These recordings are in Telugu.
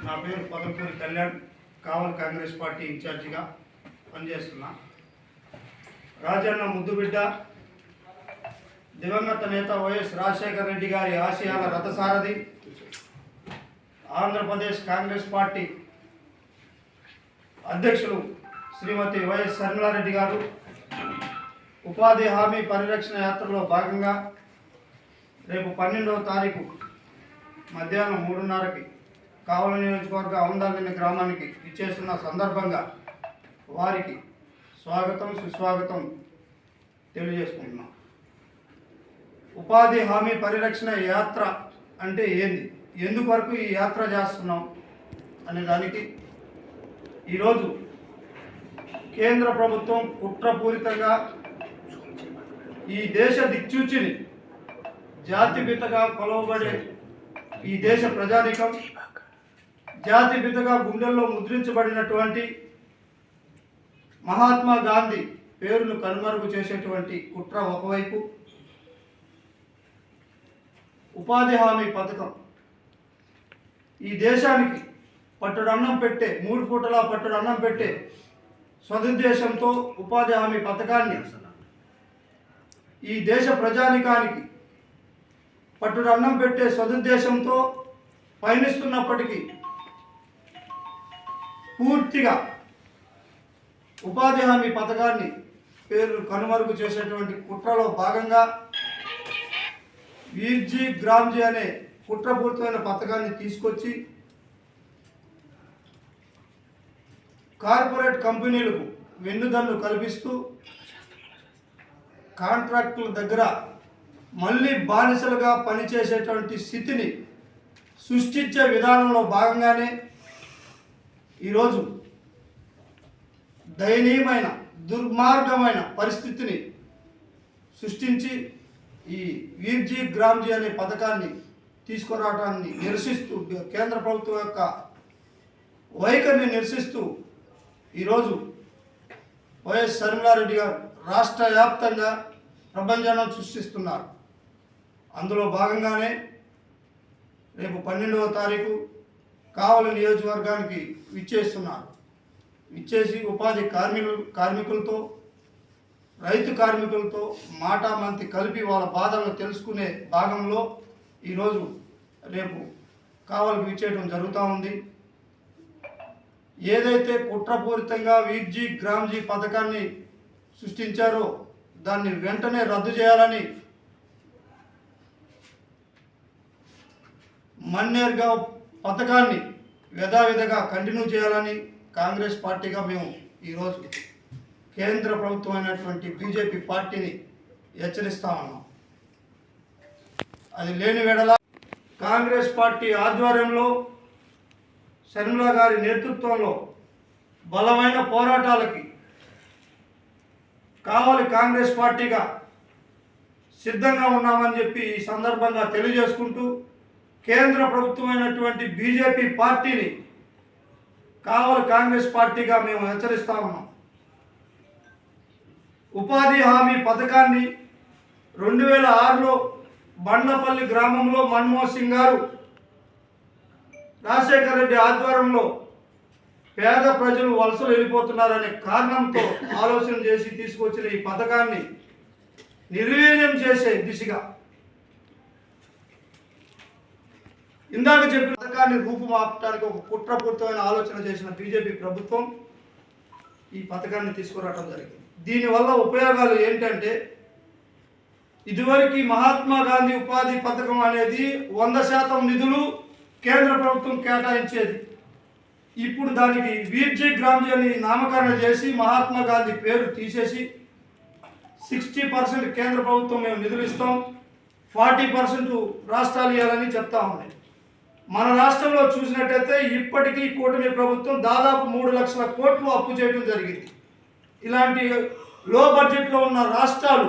నా పేరు పదపూరి కళ్యాణ్, కావలి కాంగ్రెస్ పార్టీ ఇన్ఛార్జిగా పనిచేస్తున్నా. రాజన్న ముద్దుబిడ్డ దివంగత నేత వైఎస్ రాజశేఖర రెడ్డి గారి ఆశయాల రథసారథి, ఆంధ్రప్రదేశ్ కాంగ్రెస్ పార్టీ అధ్యక్షులు శ్రీమతి వైఎస్ శర్మిలారెడ్డి గారు ఉపాధి హామీ పరిరక్షణ యాత్రలో భాగంగా రేపు 12వ తారీఖు మధ్యాహ్నం 3:30కి కావలి నియోజకవర్గ ఔందాగని గ్రామానికి ఇచ్చేస్తున్న సందర్భంగా వారికి స్వాగతం సుస్వాగతం తెలియజేసుకుంటున్నాం. ఉపాధి హామీ పరిరక్షణ యాత్ర అంటే ఏంది, ఎందువరకు ఈ యాత్ర చేస్తున్నాం అనే దానికి ఈరోజు కేంద్ర ప్రభుత్వం కుట్రపూరితంగా ఈ దేశ దిక్సూచిని జాతిపితగా కొలవబడే ఈ దేశ ప్రజానీకం, జాతిపితగా గుండెల్లో ముద్రించబడినటువంటి మహాత్మా గాంధీ పేరును కనుమరుగు చేసేటువంటి కుట్ర ఒకవైపు, ఉపాధి హామీ పథకం ఈ దేశానికి పట్టుడు అన్నం పెట్టే, 3 పూటలా పట్టుడు అన్నం పెట్టే సదుద్దేశంతో ఉపాధి హామీ పథకాన్ని ఈ దేశ ప్రజానికానికి పట్టుడు అన్నం పెట్టే సదుద్దేశంతో పయనిస్తున్నప్పటికీ పూర్తిగా ఉపాధి హామీ పథకాన్ని పేరు కనుమరుగు చేసేటువంటి కుట్రలో భాగంగా వీర్జీ గ్రామ్జీ అనే కుట్రపూరితమైన పథకాన్ని తీసుకొచ్చి కార్పొరేట్ కంపెనీలకు వెన్నుదన్ను కల్పిస్తూ కాంట్రాక్టుల దగ్గర మళ్ళీ బానిసలుగా పనిచేసేటువంటి స్థితిని సృష్టించే విధానంలో భాగంగానే ఈరోజు దయనీయమైన దుర్మార్గమైన పరిస్థితిని సృష్టించి ఈ వీర్జీ గ్రామ్జీ అనే పథకాన్ని తీసుకురావడాన్ని నిరసిస్తూ, కేంద్ర ప్రభుత్వం యొక్క వైఖరిని నిరసిస్తూ ఈరోజు వైఎస్ శర్మిలారెడ్డి గారు రాష్ట్ర వ్యాప్తంగా ప్రభంజనం సృష్టిస్తున్నారు. అందులో భాగంగానే రేపు 12వ తారీఖు కావలి నియోజకవర్గానికి విచ్చేస్తున్నారు. విచ్చేసి ఉపాధి కార్మికులతో రైతు కార్మికులతో మాటామంతి కలిపి వాళ్ళ బాధలను తెలుసుకునే భాగంలో ఈరోజు రేపు కావలికి విచ్చేయడం జరుగుతూ ఉంది. ఏదైతే కుట్రపూరితంగా వీర్జీ గ్రామ్జీ పథకాన్ని సృష్టించారో దాన్ని వెంటనే రద్దు చేయాలని, మన్నేర్గా పథకాన్ని యథావిధిగా కంటిన్యూ చేయాలని కాంగ్రెస్ పార్టీగా మేము ఈరోజు కేంద్ర ప్రభుత్వం అయినటువంటి బీజేపీ పార్టీని హెచ్చరిస్తా ఉన్నాం. అది లేని వేళ కాంగ్రెస్ పార్టీ ఆధ్వర్యంలో శర్మిల గారి నేతృత్వంలో బలమైన పోరాటాలకి కావలి కాంగ్రెస్ పార్టీగా సిద్ధంగా ఉన్నామని చెప్పి ఈ సందర్భంగా తెలియజేసుకుంటూ, కేంద్ర ప్రభుత్వమైనటువంటి బీజేపీ పార్టీని కావలి కాంగ్రెస్ పార్టీగా మేము హెచ్చరిస్తా ఉన్నాం. ఉపాధి హామీ పథకాన్ని 2006లో బండపల్లి గ్రామంలో మన్మోహన్ సింగ్ గారు రాజశేఖర రెడ్డి ఆధ్వర్యంలో పేద ప్రజలు వలసలు వెళ్ళిపోతున్నారనే కారణంతో ఆలోచన చేసి తీసుకొచ్చిన ఈ పథకాన్ని నిర్వీర్యం చేసే దిశగా ఇందాక చెప్పిన పథకాన్ని రూపుమాపడానికి ఒక కుట్రపూరితమైన ఆలోచన చేసిన బీజేపీ ప్రభుత్వం ఈ పథకాన్ని తీసుకురావడం జరిగింది. దీనివల్ల ఉపయోగాలు ఏంటంటే, ఇదివరకు మహాత్మా గాంధీ ఉపాధి పథకం అనేది 100% నిధులు కేంద్ర ప్రభుత్వం కేటాయించేది. ఇప్పుడు దానికి వీర్జీ గ్రామ్జీ అని నామకరణ చేసి మహాత్మా గాంధీ పేరు తీసేసి 60% కేంద్ర ప్రభుత్వం మేము నిధులు ఇస్తాం, 40% రాష్ట్రాలు ఇవ్వాలని చెప్తా ఉన్నాయి. మన రాష్ట్రంలో చూసినట్టయితే ఇప్పటికీ కూటమి ప్రభుత్వం దాదాపు 3 లక్షల కోట్లు అప్పు చేయడం జరిగింది. ఇలాంటి లో బడ్జెట్లో ఉన్న రాష్ట్రాలు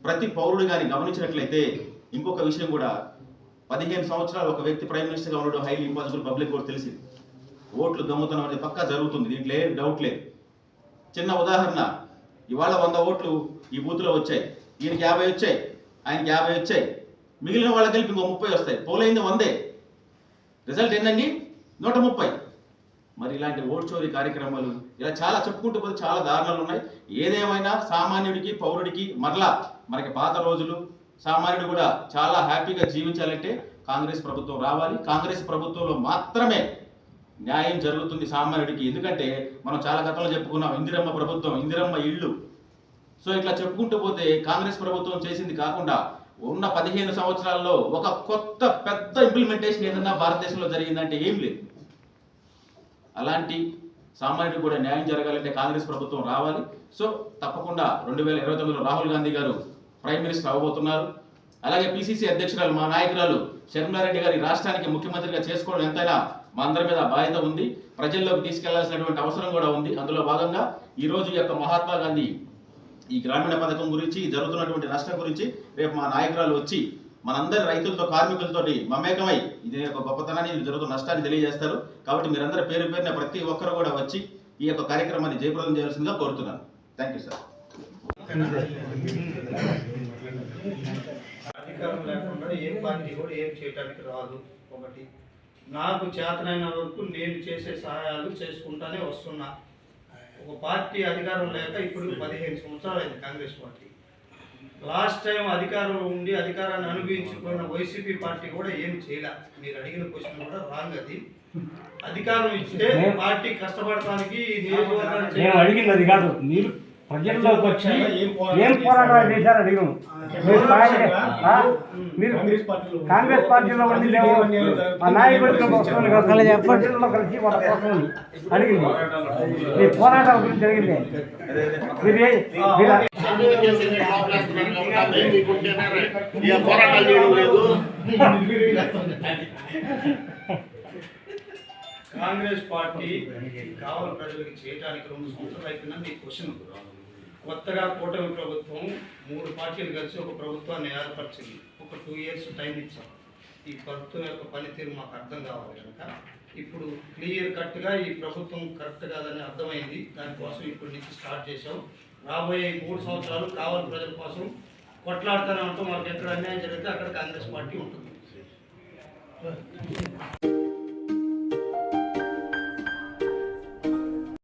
ప్రతి పౌరుడు కానీ గమనించినట్లయితే ఇంకొక విషయం కూడా, 15 సంవత్సరాలు ఒక వ్యక్తి ప్రైమ్ మినిస్టర్గా ఉండడం హైలీ ఇంపాసిబుల్, పబ్లిక్ కూడా తెలిసింది. ఓట్లు దొంగతనం అనేది పక్కా జరుగుతుంది, దీంట్లో ఏం డౌట్ లేదు. చిన్న ఉదాహరణ, ఇవాళ 100 ఓట్లు ఈ బూత్లో వచ్చాయి, ఈయనకి 50 వచ్చాయి, ఆయనకి 50 వచ్చాయి, మిగిలిన వాళ్ళ కలిపి ఇంకో 30 వస్తాయి, పోలైంది 100, రిజల్ట్ ఏంటండి 130. మరి ఇలాంటి ఓట్ చోరీ కార్యక్రమాలు ఇలా చాలా చెప్పుకుంటూ పోతే చాలా దారుణాలు ఉన్నాయి. ఏదేమైనా సామాన్యుడికి పౌరుడికి మరలా మనకి పాత రోజులు, సామాన్యుడు కూడా చాలా హ్యాపీగా జీవించాలంటే కాంగ్రెస్ ప్రభుత్వం రావాలి. కాంగ్రెస్ ప్రభుత్వంలో మాత్రమే న్యాయం జరుగుతుంది సామాన్యుడికి. ఎందుకంటే మనం చాలా గతంలో చెప్పుకున్నాం, ఇందిరమ్మ ప్రభుత్వం, ఇందిరమ్మ ఇళ్ళు. సో ఇట్లా చెప్పుకుంటూ పోతే కాంగ్రెస్ ప్రభుత్వం చేసింది కాకుండా ఉన్న 15 సంవత్సరాల్లో ఒక కొత్త పెద్ద ఇంప్లిమెంటేషన్ ఏదన్నా భారతదేశంలో జరిగిందంటే ఏం లేదు. అలాంటి సామాన్యుడికి కూడా న్యాయం జరగాలంటే కాంగ్రెస్ ప్రభుత్వం రావాలి. సో తప్పకుండా 2029లో రాహుల్ గాంధీ గారు ప్రైమ్ మినిస్టర్ అవ్వబోతున్నారు. అలాగే పిసిసి అధ్యక్షురాలు మా నాయకురాలు షర్మిలారెడ్డి గారి రాష్ట్రానికి ముఖ్యమంత్రిగా చేసుకోవడం ఎంతైనా మా అందరి మీద బాధ్యత ఉంది, ప్రజల్లోకి తీసుకెళ్లాల్సినటువంటి అవసరం కూడా ఉంది. అందులో భాగంగా ఈరోజు ఈ యొక్క మహాత్మా గాంధీ ఈ గ్రామీణ పథకం గురించి, జరుగుతున్నటువంటి నష్టం గురించి రేపు మా నాయకురాలు వచ్చి మనందరి రైతులతో, కార్మికులతోటి మమేకమై ఇది యొక్క గొప్పతనాన్ని, జరుగుతున్న నష్టాన్ని తెలియజేస్తారు. కాబట్టి మీరందరూ పేరు పేరున ప్రతి ఒక్కరు కూడా వచ్చి ఈ యొక్క కార్యక్రమాన్ని జయప్రదం చేయాల్సిందిగా కోరుతున్నాను. Thank you sir. అధికారం లేకుండా ఏ పార్టీ కూడా ఏం చేయడానికి రాదు. ఒకటి, నాకు చేతనైన వరకు నేను చేసే సహాయాలు చేసుకుంటానే వస్తున్నా. ఒక పార్టీ అధికారం లేక ఇప్పుడు 15 సంవత్సరాలు అయింది కాంగ్రెస్ పార్టీ. లాస్ట్ టైం అధికారంలో ఉండి అధికారాన్ని అనుభవించుకున్న వైసీపీ పార్టీ కూడా ఏం చేయలే. మీరు అడిగిన క్వశ్చన్ కూడా రాంగ్. అది అధికారం ఇస్తే పార్టీ కష్టపడటానికి నేను అడిగింది అది కాదు, మీరు ప్రజల్లోకి వచ్చి ఏం పోరాటాలు చేశారు అడిగాము. మీరు కాంగ్రెస్ పార్టీలో ఉండి ఆ నాయకుడితో ప్రజల్లో కలిసి వాళ్ళ కోసం అడిగింది. మీ పోరాటాల గురించి జరిగింది. కాంగ్రెస్ పార్టీ కావాలి ప్రజలకు చేయడానికి 2 సంవత్సరాలు అయిపోయిందని ఈ క్వశ్చన్. కొత్తగా కూటమి ప్రభుత్వం 3 పార్టీలు కలిసి ఒక ప్రభుత్వాన్ని ఏర్పరిచింది. ఒక 2 ఇయర్స్ టైం ఇచ్చాం. ఈ ప్రభుత్వం యొక్క పనితీరు మాకు అర్థం కావాలి కనుక ఇప్పుడు క్లియర్ కట్గా ఈ ప్రభుత్వం కరెక్ట్ కాదని అర్థమైంది. దానికోసం ఇప్పటి నుంచి స్టార్ట్ చేసాం. రాబోయే 3 సంవత్సరాలు కావాలి ప్రజల కోసం కొట్లాడుతూనే ఉంటాం. మనకు ఎక్కడ అన్యాయం జరిగితే అక్కడ కాంగ్రెస్ పార్టీ ఉంటుంది.